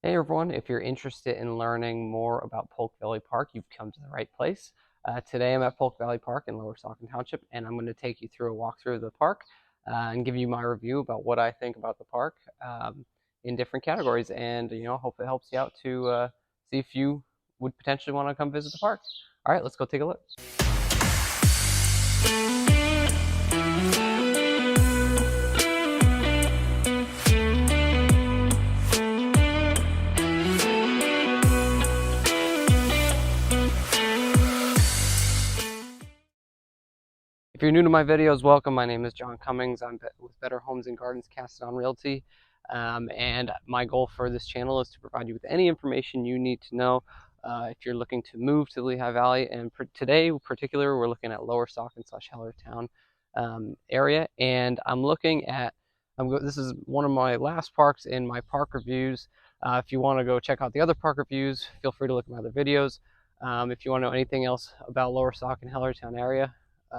Hey everyone, if you're interested in learning more about Polk Valley Park, you've come to the right place. Today I'm at Polk Valley Park in Lower Saucon Township, and I'm going to take you through a walkthrough of the park and give you my review about what I think about the park in different categories. And hope it helps you out to see if you would potentially want to come visit the park. All right, let's go take a look. If you're new to my videos, welcome. My name is John Cummings. I'm with Better Homes and Gardens Castleton Realty. And my goal for this channel is to provide you with any information you need to know if you're looking to move to the Lehigh Valley. And today, in particular, we're looking at Lower Saucon / Hellertown area. And I'm looking at, this is one of my last parks in my park reviews. If you want to go check out the other park reviews, feel free to look at my other videos. If you want to know anything else about Lower Saucon Hellertown area,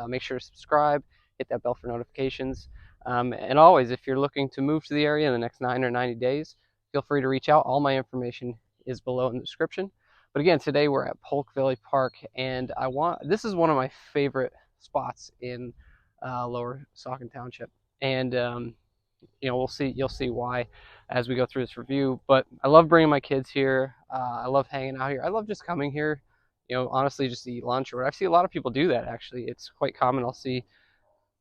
make sure to subscribe, hit that bell for notifications. And always, if you're looking to move to the area in the next 9 or 90 days, feel free to reach out. All my information is below in the description. But again, today we're at Polk Valley Park, and this is one of my favorite spots in Lower Saucon Township. And you'll see why as we go through this review. But I love bringing my kids here. I love hanging out here. I love just coming here, honestly, just to eat lunch or whatever. I see a lot of people do that, actually. It's quite common. I'll see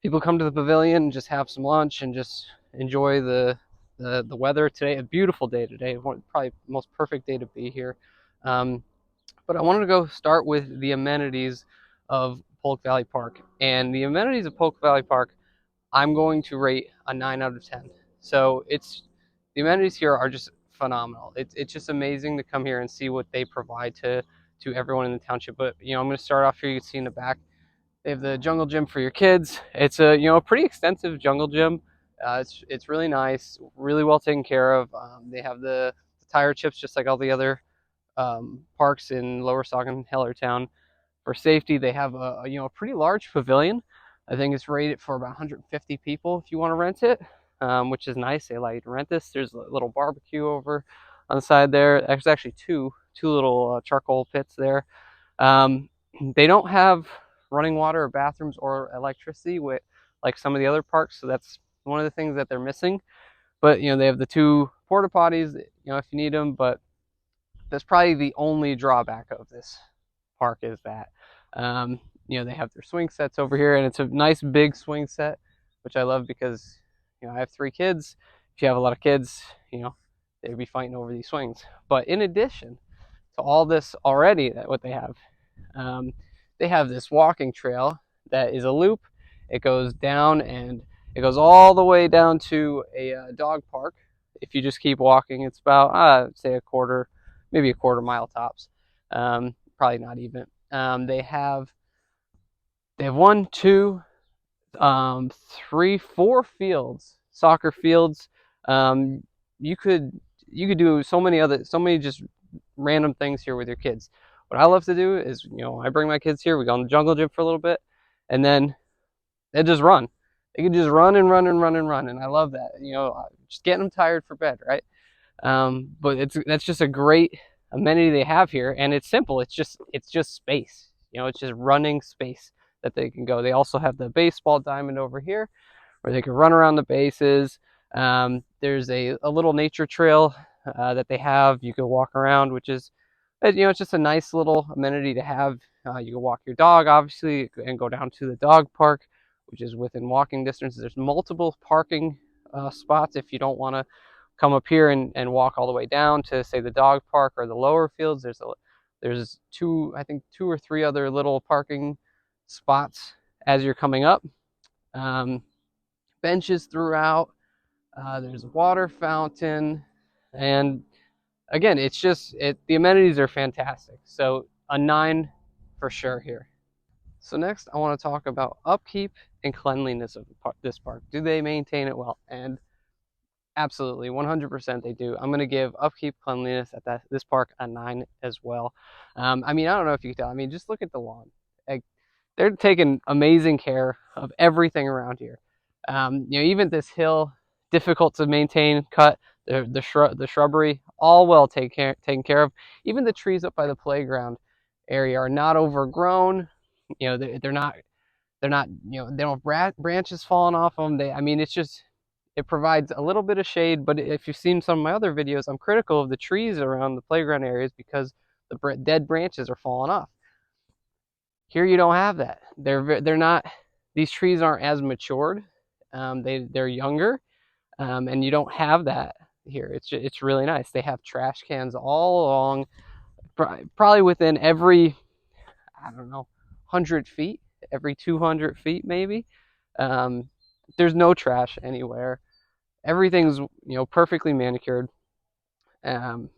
people come to the pavilion and just have some lunch and just enjoy the weather today. A beautiful day today. Probably the most perfect day to be here. But I wanted to go start with the amenities of Polk Valley Park. And the amenities of Polk Valley Park, I'm going to rate a 9 out of 10. So the amenities here are just phenomenal. It's just amazing to come here and see what they provide to everyone in the township. But I'm going to start off here. You can see in the back, they have the jungle gym for your kids. It's a pretty extensive jungle gym. It's really nice, really well taken care of. They have the tire chips just like all the other parks in Lower Saucon, Hellertown. For safety, they have a pretty large pavilion. I think it's rated for about 150 people if you want to rent it, which is nice. They allow you to rent this. There's a little barbecue over on the side there. There's actually two little charcoal pits there. They don't have running water or bathrooms or electricity with like some of the other parks, so that's one of the things that they're missing. But they have the 2 porta potties, if you need them. But that's probably the only drawback of this park is that they have their swing sets over here, and it's a nice big swing set, which I love because I have 3 kids. If you have a lot of kids, they'd be fighting over these swings. But in addition to all this already, what they have this walking trail that is a loop. It goes down and it goes all the way down to a dog park. If you just keep walking, it's about say maybe a quarter mile tops. Probably not even. They have 1, 2, 3, 4 fields, soccer fields. You could do so many just random things here with your kids. What I love to do is, I bring my kids here. We go in the jungle gym for a little bit, and then they just run. They can just run and run and run and run, and I love that. Just getting them tired for bed, right? But that's just a great amenity they have here, and it's simple. It's just space. It's just running space that they can go. They also have the baseball diamond over here, where they can run around the bases. There's a little nature trail that they have. You can walk around, which is, it's just a nice little amenity to have. You can walk your dog, obviously, and go down to the dog park, which is within walking distance. There's multiple parking spots if you don't want to come up here and walk all the way down to, say, the dog park or the lower fields. There's 2 or 3 other little parking spots as you're coming up. Benches throughout. There's a water fountain, and again, the amenities are fantastic. So a 9 for sure here. So next, I want to talk about upkeep and cleanliness of this park. Do they maintain it well? And absolutely, 100% they do. I'm going to give upkeep, cleanliness at this park a 9 as well. I don't know if you can tell. Just look at the lawn. They're taking amazing care of everything around here. Even this hill, difficult to maintain, cut. The shrubbery all well taken care of. Even the trees up by the playground area are not overgrown. You know, they're not, you know, they don't have branches falling off them. I mean, it's just, it provides a little bit of shade. But if you've seen some of my other videos, I'm critical of the trees around the playground areas because the dead branches are falling off. Here you don't have that. They're not, these trees aren't as matured. They're younger, and you don't have that here. It's really nice. They have trash cans all along, probably within every, I don't know, 100 feet, every 200 feet maybe. There's no trash anywhere. Everything's, you know, perfectly manicured. Um,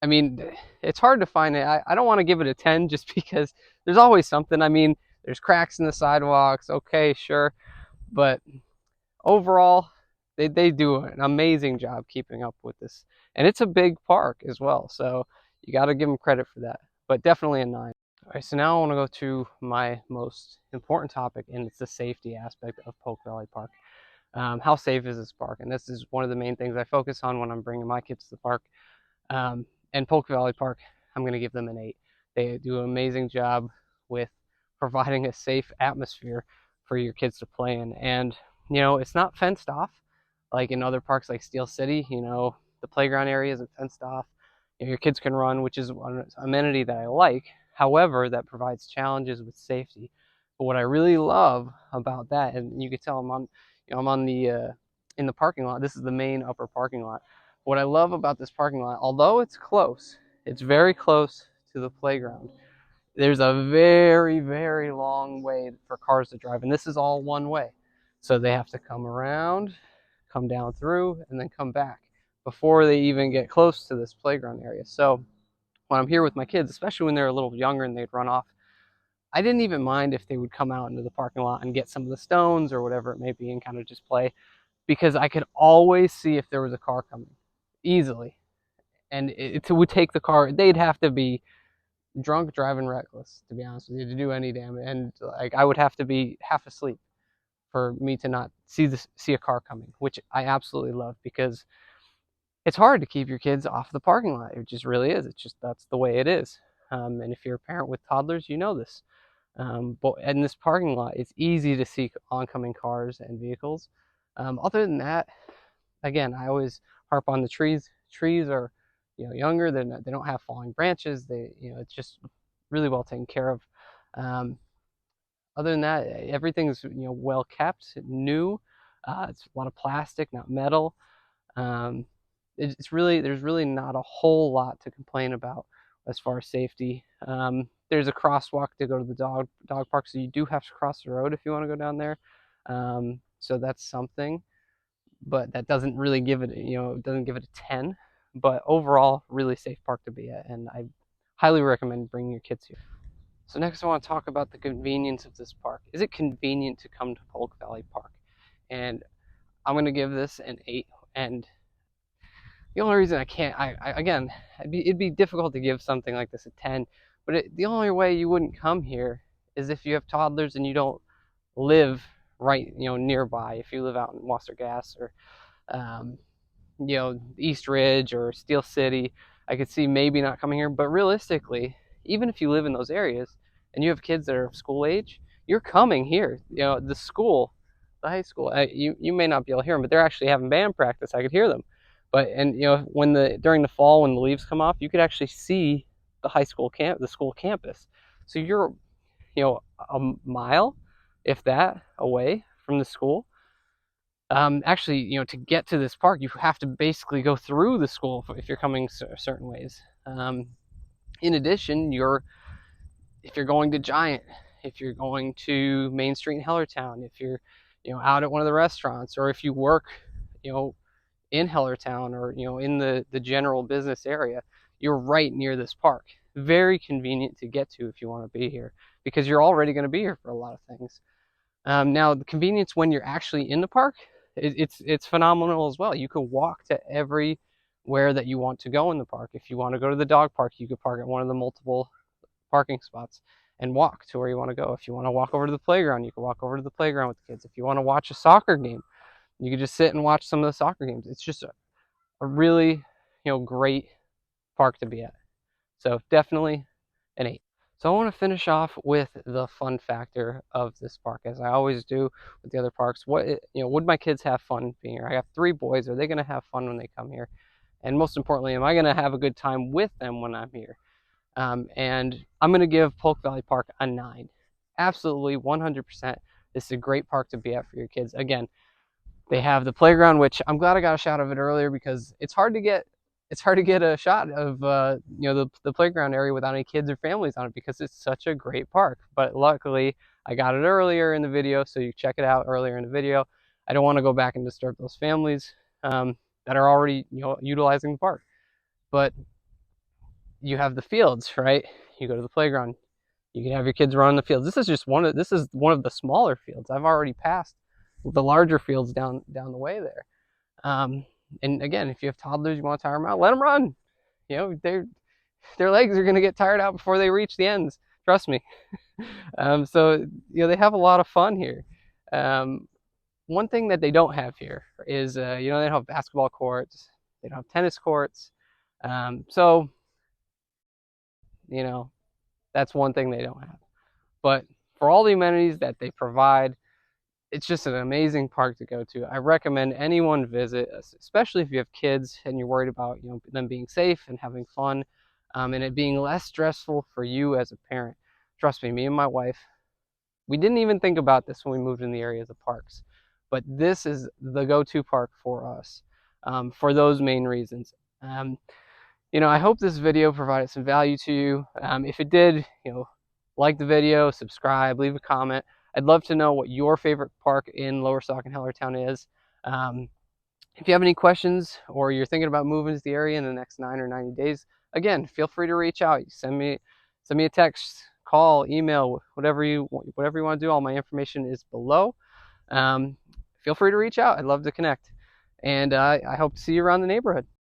I mean, it's hard to find it. I don't want to give it a 10 just because there's always something. I mean, there's cracks in the sidewalks. Okay, sure. But overall, they do an amazing job keeping up with this. And it's a big park as well. So you got to give them credit for that. But definitely a 9. All right, so now I want to go to my most important topic, and it's the safety aspect of Polk Valley Park. How safe is this park? And this is one of the main things I focus on when I'm bringing my kids to the park. And Polk Valley Park, I'm going to give them an 8. They do an amazing job with providing a safe atmosphere for your kids to play in. And, you know, it's not fenced off like in other parks like Steel City. You know, the playground area isn't fenced off. You know, your kids can run, which is an amenity that I like. However, that provides challenges with safety. But what I really love about that, and you can tell I'm on, you know, I'm on the in the parking lot. This is the main upper parking lot. What I love about this parking lot, although it's close, it's very close to the playground. There's a very, very long way for cars to drive, and this is all one way. So they have to come around, come down through, and then come back before they even get close to this playground area. So when I'm here with my kids, especially when they're a little younger and they'd run off, I didn't even mind if they would come out into the parking lot and get some of the stones or whatever it may be and kind of just play, because I could always see if there was a car coming easily. And it would take the car, they'd have to be drunk, driving reckless, to be honest with you, to do any damage. And like I would have to be half asleep for me to not see a car coming, which I absolutely love, because it's hard to keep your kids off the parking lot. It just really is. It's just, that's the way it is. And if you're a parent with toddlers, you know this. But in this parking lot, it's easy to see oncoming cars and vehicles. Other than that, again, I always harp on the trees. Trees are, you know, younger. They don't have falling branches. You know, it's just really well taken care of. Other than that, everything's, you know, well kept, new. It's a lot of plastic, not metal. It's really, there's really not a whole lot to complain about as far as safety. There's a crosswalk to go to the dog park, so you do have to cross the road if you want to go down there. So that's something, but that doesn't really give it, you know, doesn't give it a 10. But overall, really safe park to be at, and I highly recommend bringing your kids here. So next I want to talk about the convenience of this park. Is it convenient to come to Polk Valley Park? And I'm going to give this an 8. And the only reason I can't, again, it'd be difficult to give something like this a 10, but the only way you wouldn't come here is if you have toddlers and you don't live right, you know, nearby. If you live out in Wassergass or, you know, East Ridge or Steel City, I could see maybe not coming here. But realistically, even if you live in those areas and you have kids that are of school age, you're coming here. You know, the school, the high school, you may not be able to hear them, but they're actually having band practice. I could hear them. But, and you know, during the fall when the leaves come off, you could actually see the high school the school campus. So you're, you know, a mile, if that, away from the school. Actually, you know, to get to this park, you have to basically go through the school if you're coming certain ways. In addition, if you're going to Giant, if you're going to Main Street in Hellertown, if you're, you know, out at one of the restaurants, or if you work, you know, in Hellertown, or, you know, in the general business area, you're right near this park. Very convenient to get to if you want to be here, because you're already going to be here for a lot of things. Now, the convenience when you're actually in the park, it's phenomenal as well. You can walk to everywhere that you want to go in the park. If you want to go to the dog park, you could park at one of the multiple parking spots and walk to where you want to go. If you want to walk over to the playground, you can walk over to the playground with the kids. If you want to watch a soccer game, you can just sit and watch some of the soccer games. It's just a really, great park to be at. So definitely an 8. So I want to finish off with the fun factor of this park, as I always do with the other parks. Would my kids have fun being here? I have 3 boys. Are they going to have fun when they come here? And most importantly, am I going to have a good time with them when I'm here? And I'm going to give Polk Valley Park a 9. Absolutely, 100%. This is a great park to be at for your kids. Again, they have the playground, which I'm glad I got a shot of it earlier, because it's hard to get a shot of the playground area without any kids or families on it, because it's such a great park. But luckily I got it earlier in the video, so you check it out earlier in the video. I don't want to go back and disturb those families that are already utilizing the park. But you have the fields, right? You go to the playground, you can have your kids run the fields. This is one of the smaller fields. I've already passed the larger fields down the way there. And again, if you have toddlers, you want to tire them out, let them run. Their legs are going to get tired out before they reach the ends. Trust me. So they have a lot of fun here. One thing that they don't have here is they don't have basketball courts. They don't have tennis courts. So that's one thing they don't have. But for all the amenities that they provide, it's just an amazing park to go to. I recommend anyone visit, especially if you have kids and you're worried about them being safe and having fun, and it being less stressful for you as a parent. Trust me and my wife, we didn't even think about this when we moved in the area of the parks, but this is the go-to park for us, for those main reasons. I hope this video provided some value to you. If it did, like the video, subscribe, leave a comment. I'd love to know what your favorite park in Lower Saucon Hellertown is. If you have any questions, or you're thinking about moving to the area in the next 9 or 90 days, again, feel free to reach out. Send me a text, call, email, whatever you want to do. All my information is below. Feel free to reach out. I'd love to connect. And I hope to see you around the neighborhood.